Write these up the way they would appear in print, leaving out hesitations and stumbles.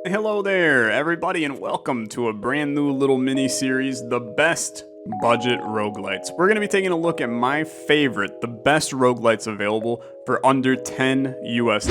Hello there, everybody, and welcome to a brand new little mini-series, The Best Budget Roguelites. We're going to be taking a look at my favorite, the best roguelites available for under $10 US.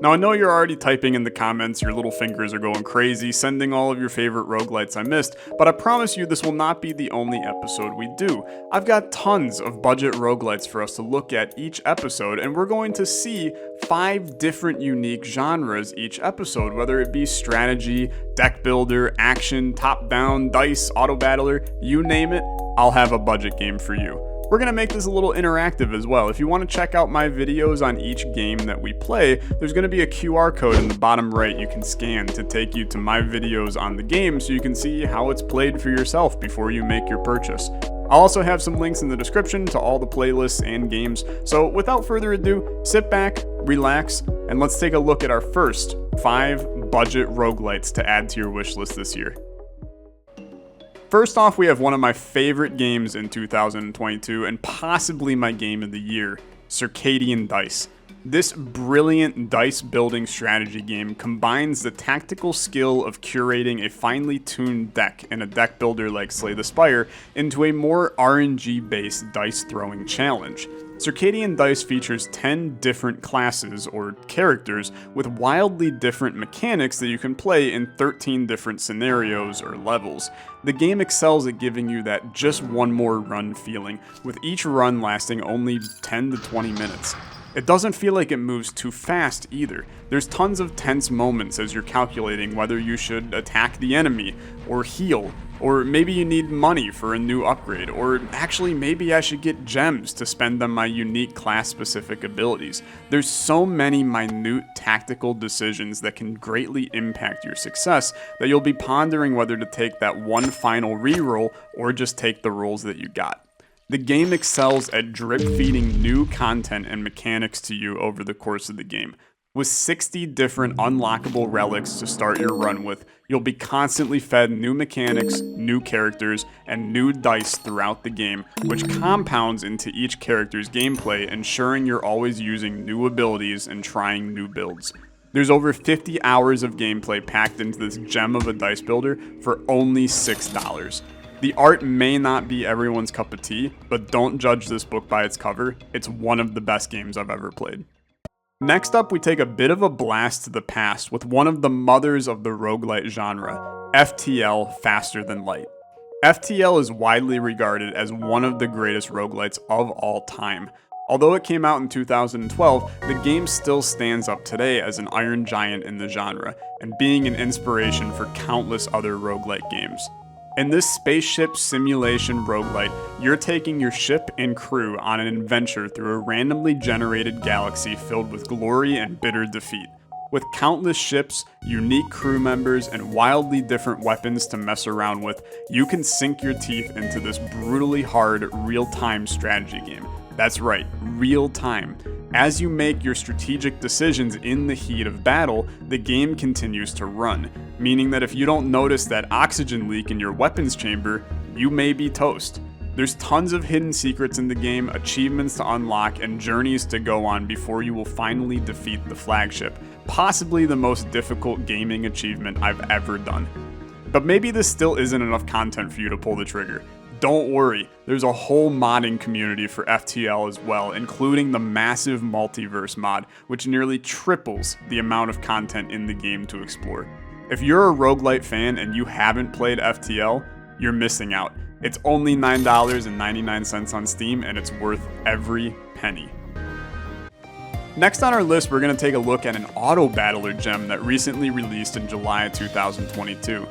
Now, I know you're already typing in the comments, your little fingers are going crazy, sending all of your favorite roguelites I missed, but I promise you this will not be the only episode we do. I've got tons of budget roguelites for us to look at each episode, and we're going to see 5 different unique genres each episode, whether it be strategy, deck builder, action, top-down, dice, auto-battler, you name it, I'll have a budget game for you. We're going to make this a little interactive as well. If you want to check out my videos on each game that we play, there's going to be a QR code in the bottom right you can scan to take you to my videos on the game so you can see how it's played for yourself before you make your purchase. I'll also have some links in the description to all the playlists and games, so without further ado, sit back, relax, and let's take a look at our first 5 budget roguelites to add to your wish list this year. First off, we have one of my favorite games in 2022 and possibly my game of the year, Circadian Dice. This brilliant dice building strategy game combines the tactical skill of curating a finely tuned deck in a deck builder like Slay the Spire into a more RNG based dice throwing challenge. Circadian Dice features 10 different classes or characters with wildly different mechanics that you can play in 13 different scenarios or levels. The game excels at giving you that just one more run feeling, with each run lasting only 10 to 20 minutes. It doesn't feel like it moves too fast either. There's tons of tense moments as you're calculating whether you should attack the enemy, or heal, or maybe you need money for a new upgrade, or actually maybe I should get gems to spend on my unique class-specific abilities. There's so many minute tactical decisions that can greatly impact your success that you'll be pondering whether to take that one final reroll or just take the rolls that you got. The game excels at drip-feeding new content and mechanics to you over the course of the game. With 60 different unlockable relics to start your run with, you'll be constantly fed new mechanics, new characters, and new dice throughout the game, which compounds into each character's gameplay, ensuring you're always using new abilities and trying new builds. There's over 50 hours of gameplay packed into this gem of a dice builder for only $6. The art may not be everyone's cup of tea, but don't judge this book by its cover. It's one of the best games I've ever played. Next up, we take a bit of a blast to the past with one of the mothers of the roguelite genre, FTL Faster Than Light. FTL is widely regarded as one of the greatest roguelites of all time. Although it came out in 2012, the game still stands up today as an iron giant in the genre, and being an inspiration for countless other roguelite games. In this spaceship simulation roguelite, you're taking your ship and crew on an adventure through a randomly generated galaxy filled with glory and bitter defeat. With countless ships, unique crew members, and wildly different weapons to mess around with, you can sink your teeth into this brutally hard, real-time strategy game. That's right, real-time. As you make your strategic decisions in the heat of battle, the game continues to run, meaning that if you don't notice that oxygen leak in your weapons chamber, you may be toast. There's tons of hidden secrets in the game, achievements to unlock, and journeys to go on before you will finally defeat the flagship, possibly the most difficult gaming achievement I've ever done. But maybe this still isn't enough content for you to pull the trigger. Don't worry, there's a whole modding community for FTL as well, including the massive multiverse mod, which nearly triples the amount of content in the game to explore. If you're a roguelite fan and you haven't played FTL, you're missing out. It's only $9.99 on Steam, and it's worth every penny. Next on our list, we're going to take a look at an auto-battler gem that recently released in July 2022.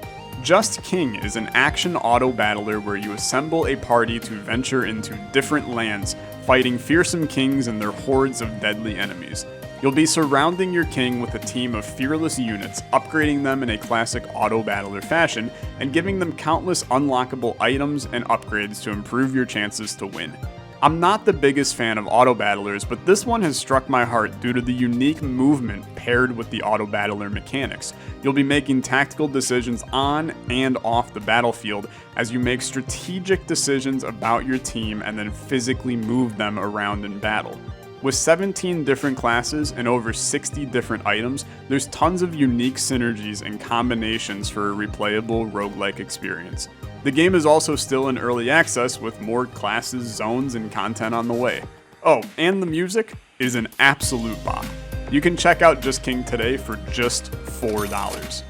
Just King is an action auto-battler where you assemble a party to venture into different lands, fighting fearsome kings and their hordes of deadly enemies. You'll be surrounding your king with a team of fearless units, upgrading them in a classic auto-battler fashion, and giving them countless unlockable items and upgrades to improve your chances to win. I'm not the biggest fan of auto-battlers, but this one has struck my heart due to the unique movement paired with the auto-battler mechanics. You'll be making tactical decisions on and off the battlefield as you make strategic decisions about your team and then physically move them around in battle. With 17 different classes and over 60 different items, there's tons of unique synergies and combinations for a replayable roguelike experience. The game is also still in early access with more classes, zones, and content on the way. Oh, and the music is an absolute bop. You can check out Just King today for just $4.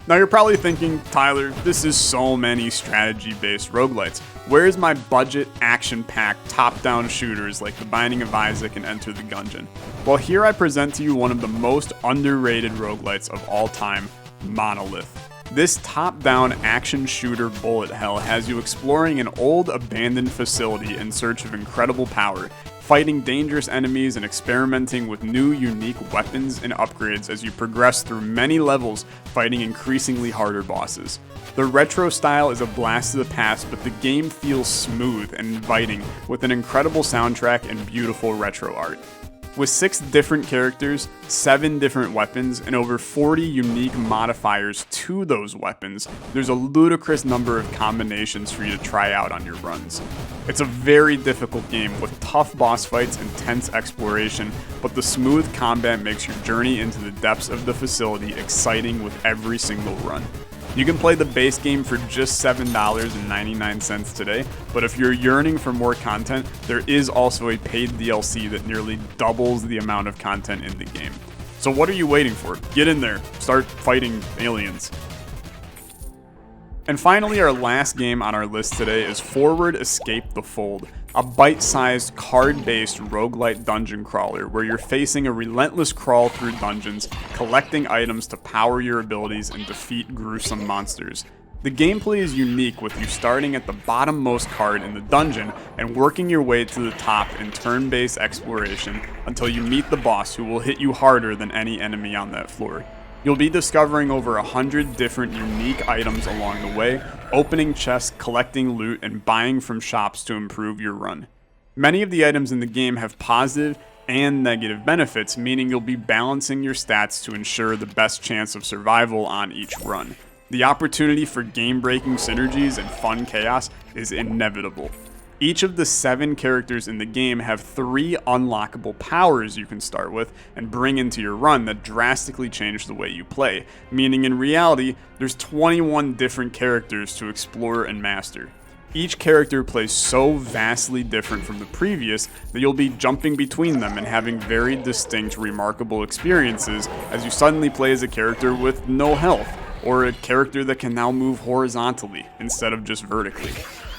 Now you're probably thinking, Tyler, this is so many strategy-based roguelites. Where's my budget, action-packed, top-down shooters like The Binding of Isaac and Enter the Gungeon? Well, here I present to you one of the most underrated roguelites of all time, Monolith. This top-down action shooter bullet hell has you exploring an old abandoned facility in search of incredible power, fighting dangerous enemies and experimenting with new unique weapons and upgrades as you progress through many levels, fighting increasingly harder bosses. The retro style is a blast to the past, but the game feels smooth and inviting with an incredible soundtrack and beautiful retro art. With 6 different characters, 7 different weapons, and over 40 unique modifiers to those weapons, there's a ludicrous number of combinations for you to try out on your runs. It's a very difficult game with tough boss fights and tense exploration, but the smooth combat makes your journey into the depths of the facility exciting with every single run. You can play the base game for just $7.99 today, but if you're yearning for more content, there is also a paid DLC that nearly doubles the amount of content in the game. So what are you waiting for? Get in there, start fighting aliens. And finally, our last game on our list today is Forward Escape the Fold, a bite-sized, card-based roguelite dungeon crawler where you're facing a relentless crawl through dungeons, collecting items to power your abilities and defeat gruesome monsters. The gameplay is unique with you starting at the bottommost card in the dungeon and working your way to the top in turn-based exploration until you meet the boss who will hit you harder than any enemy on that floor. You'll be discovering over 100 different unique items along the way, opening chests, collecting loot, and buying from shops to improve your run. Many of the items in the game have positive and negative benefits, meaning you'll be balancing your stats to ensure the best chance of survival on each run. The opportunity for game-breaking synergies and fun chaos is inevitable. Each of the 7 characters in the game have 3 unlockable powers you can start with and bring into your run that drastically change the way you play, meaning in reality, there's 21 different characters to explore and master. Each character plays so vastly different from the previous that you'll be jumping between them and having very distinct, remarkable experiences as you suddenly play as a character with no health, or a character that can now move horizontally instead of just vertically.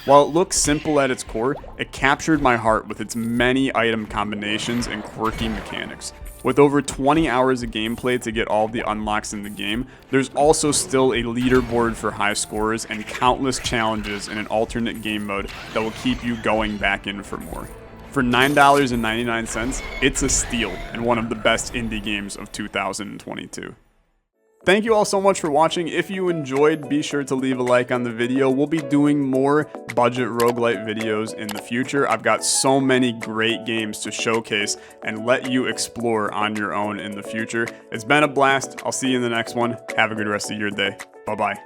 While it looks simple at its core, it captured my heart with its many item combinations and quirky mechanics. With over 20 hours of gameplay to get all the unlocks in the game, there's also still a leaderboard for high scores and countless challenges in an alternate game mode that will keep you going back in for more. For $9.99, it's a steal and one of the best indie games of 2022. Thank you all so much for watching. If you enjoyed, be sure to leave a like on the video. We'll be doing more budget roguelite videos in the future. I've got so many great games to showcase and let you explore on your own in the future. It's been a blast. I'll see you in the next one. Have a good rest of your day. Bye-bye.